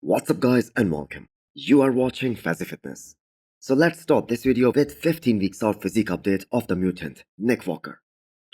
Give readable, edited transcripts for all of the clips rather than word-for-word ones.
What's up guys and welcome. You are watching Fazi Fitness. So let's start this video with 15 weeks out physique update of the mutant, Nick Walker.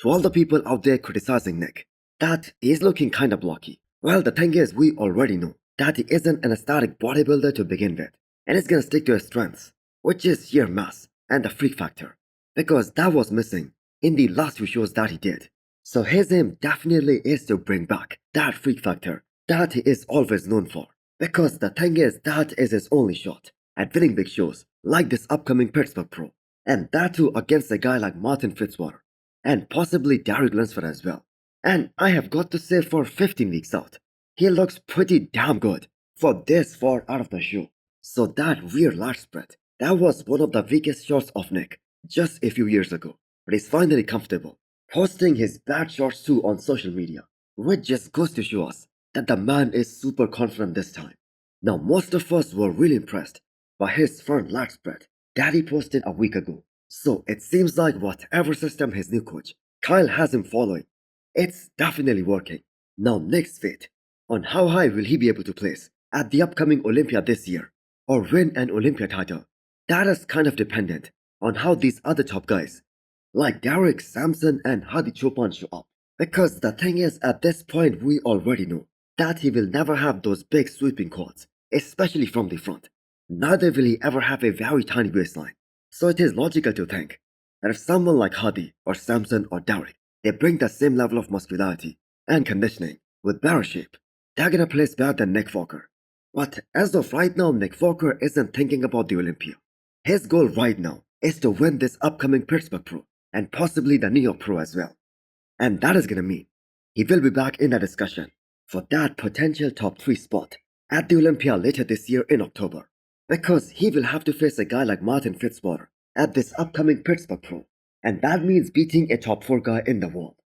To all the people out there criticizing Nick, that he's looking kinda blocky. Well, the thing is, we already know that he isn't an aesthetic bodybuilder to begin with, and he's gonna stick to his strengths, which is sheer mass and the freak factor, because that was missing in the last few shows that he did. So his aim definitely is to bring back that freak factor that he is always known for. Because the thing is, that is his only shot at winning big shows like this upcoming Pittsburgh Pro. And that too against a guy like Martin Fitzwater. And possibly Derek Lunsford as well. And I have got to say, for 15 weeks out, he looks pretty damn good for this far out of the show. So that rear lat spread, that was one of the weakest shots of Nick just a few years ago. But he's finally comfortable posting his bad shots too on social media, which just goes to show us that the man is super confident this time. Now, most of us were really impressed by his front lat spread that he posted a week ago. So it seems like whatever system his new coach, Kyle, has him following, it's definitely working. Now, next fate on how high will he be able to place at the upcoming Olympia this year or win an Olympia title. That is kind of dependent on how these other top guys like Derek, Samson and Hadi Chopin show up. Because the thing is, at this point we already know that he will never have those big sweeping quads, especially from the front. Neither will he ever have a very tiny waistline. So it is logical to think that if someone like Hadi or Samson or Derek, they bring the same level of muscularity and conditioning with better shape, they're gonna place better than Nick Walker. But as of right now, Nick Walker isn't thinking about the Olympia. His goal right now is to win this upcoming Pittsburgh Pro and possibly the New York Pro as well. And that is gonna mean he will be back in the discussion for that potential top 3 spot at the Olympia later this year in October. Because he will have to face a guy like Martin Fitzwater at this upcoming Pittsburgh Pro. And that means beating a top 4 guy in the world.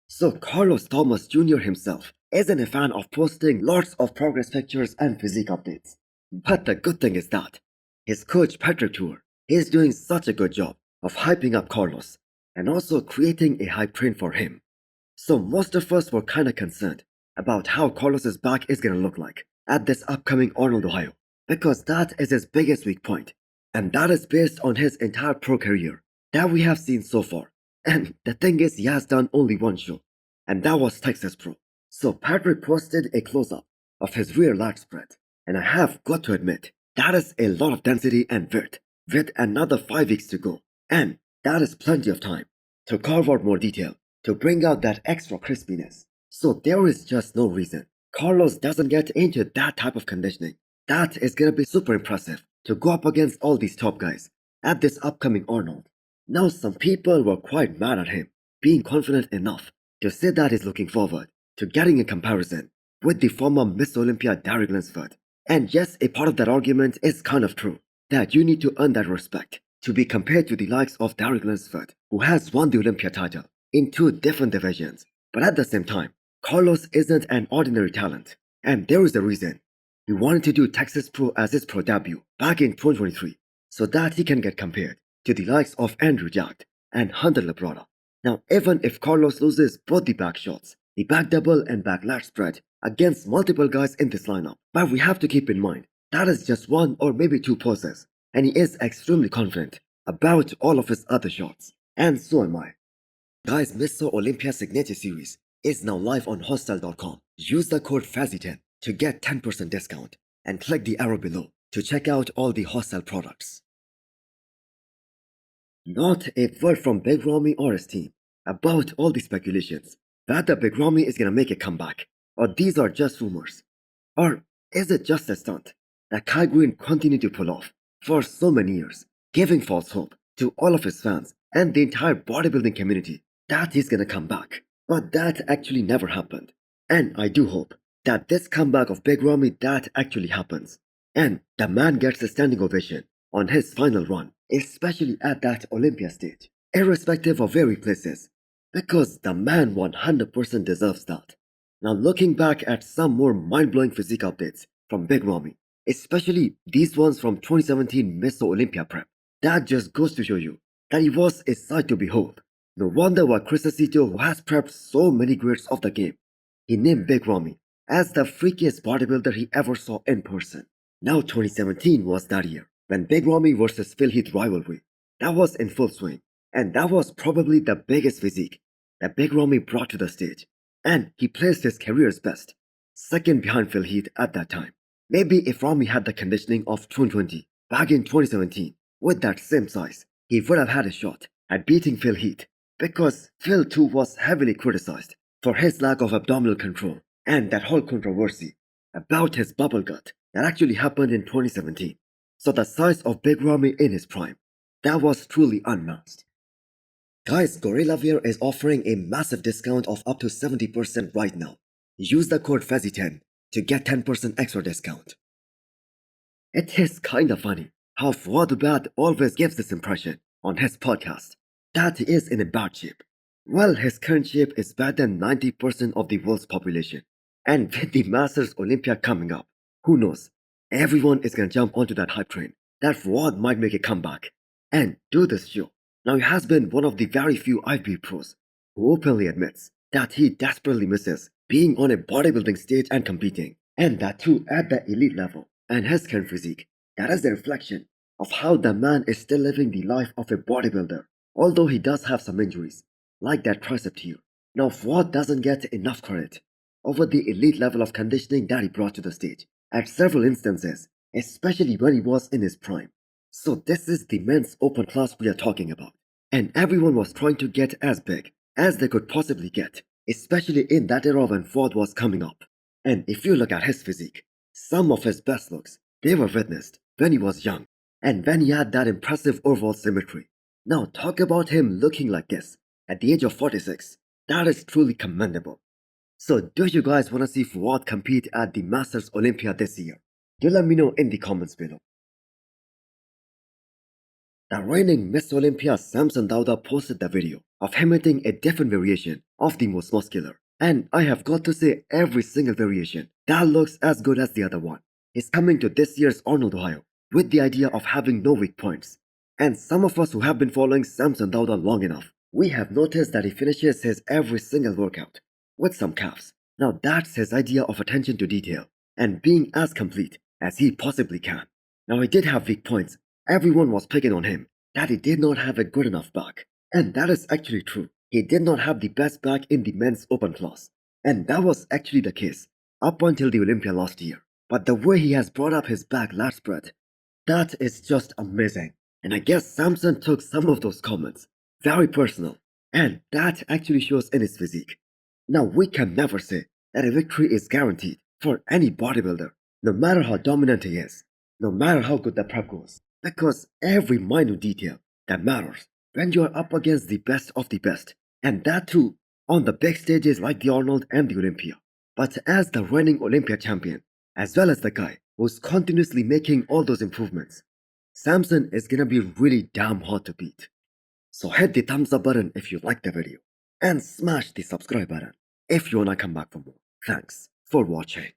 So Carlos Thomas Jr. himself isn't a fan of posting lots of progress pictures and physique updates. But the good thing is that his coach Patrick Tour is doing such a good job of hyping up Carlos and also creating a hype train for him. So most of us were kinda concerned about how Carlos's back is gonna look like at this upcoming Arnold, Ohio, because that is his biggest weak point, and that is based on his entire pro career that we have seen so far. And the thing is, he has done only one show, and that was Texas Pro. So Patrick posted a close-up of his rear lat spread, and I have got to admit, that is a lot of density and width with another 5 weeks to go, and that is plenty of time to carve out more detail to bring out that extra crispiness. So there is just no reason Carlos doesn't get into that type of conditioning. That is gonna be super impressive to go up against all these top guys at this upcoming Arnold. Now, some people were quite mad at him being confident enough to say that he's looking forward to getting a comparison with the former Miss Olympia Derek Lunsford. And yes, a part of that argument is kind of true, that you need to earn that respect to be compared to the likes of Derek Lunsford, who has won the Olympia title in 2 different divisions. But at the same time, Carlos isn't an ordinary talent, and there is a reason. He wanted to do Texas Pro as his pro debut back in 2023, so that he can get compared to the likes of Andrew Jack and Hunter Labrada. Now, even if Carlos loses both the back shots, the back double and back lat spread against multiple guys in this lineup, but we have to keep in mind that is just 1 or maybe 2 poses, and he is extremely confident about all of his other shots, and so am I. Guys, Mr. Olympia Signature Series is now live on hostile.com. Use the code FAZI10 to get 10% discount and click the arrow below to check out all the Hostile products. Not a word from Big Ramy or his team about all the speculations that the Big Ramy is gonna make a comeback, or these are just rumors. Or is it just a stunt that Kai Green continued to pull off for so many years, giving false hope to all of his fans and the entire bodybuilding community that he's gonna come back? But that actually never happened. And I do hope that this comeback of Big Ramy, that actually happens, and the man gets a standing ovation on his final run, especially at that Olympia stage, irrespective of where he places, because the man 100% deserves that. Now, looking back at some more mind-blowing physique updates from Big Ramy, especially these ones from 2017 Mr. Olympia prep, that just goes to show you that he was a sight to behold. No wonder why Chris Aceto, who has prepped so many greats of the game, he named Big Ramy as the freakiest bodybuilder he ever saw in person. Now 2017 was that year when Big Ramy versus Phil Heath rivalry that was in full swing, and that was probably the biggest physique that Big Ramy brought to the stage, and he placed his career's best, second behind Phil Heath at that time. Maybe if Ramy had the conditioning of 2020 back in 2017 with that same size, he would have had a shot at beating Phil Heath, because Phil too was heavily criticized for his lack of abdominal control and that whole controversy about his bubble gut that actually happened in 2017. So the size of Big Ramy in his prime, that was truly unmatched. Guys, Gorilla Wear is offering a massive discount of up to 70% right now. Use the code Fazi10 to get 10% extra discount. It is kinda funny how Fouad always gives this impression on his podcast that he is in a bad shape. Well, his current shape is better than 90% of the world's population. And with the Masters Olympia coming up, who knows? Everyone is gonna jump onto that hype train that Fouad might make a comeback and do this show. Now, he has been one of the very few IFBB pros who openly admits that he desperately misses being on a bodybuilding stage and competing, and that too at the elite level. And his current physique, that is a reflection of how the man is still living the life of a bodybuilder, although he does have some injuries, like that tricep here. Now, Fouad doesn't get enough credit over the elite level of conditioning that he brought to the stage at several instances, especially when he was in his prime. So this is the men's open class we are talking about, and everyone was trying to get as big as they could possibly get, especially in that era when Fouad was coming up. And if you look at his physique, some of his best looks, they were witnessed when he was young and when he had that impressive overall symmetry. Now talk about him looking like this at the age of 46. That is truly commendable. So do you guys want to see Fouad compete at the Masters Olympia this year? Do let me know in the comments below. The reigning Miss Olympia Samson Daada posted the video of him hitting a different variation of the most muscular. And I have got to say, every single variation that looks as good as the other one is coming to this year's Arnold, Ohio, with the idea of having no weak points. And some of us who have been following Samson Daada long enough, we have noticed that he finishes his every single workout with some calves. Now that's his idea of attention to detail and being as complete as he possibly can. Now he did have weak points. Everyone was picking on him that he did not have a good enough back. And that is actually true. He did not have the best back in the men's open class. And that was actually the case up until the Olympia last year. But the way he has brought up his back lat spread, that is just amazing. And I guess Samson took some of those comments very personal. And that actually shows in his physique. Now we can never say that a victory is guaranteed for any bodybuilder, no matter how dominant he is, no matter how good the prep goes. Because every minute detail that matters when you are up against the best of the best, and that too on the big stages like the Arnold and the Olympia. But as the reigning Olympia champion, as well as the guy who's continuously making all those improvements, Samson is gonna be really damn hard to beat. So hit the thumbs up button if you liked the video, and smash the subscribe button if you wanna come back for more. Thanks for watching.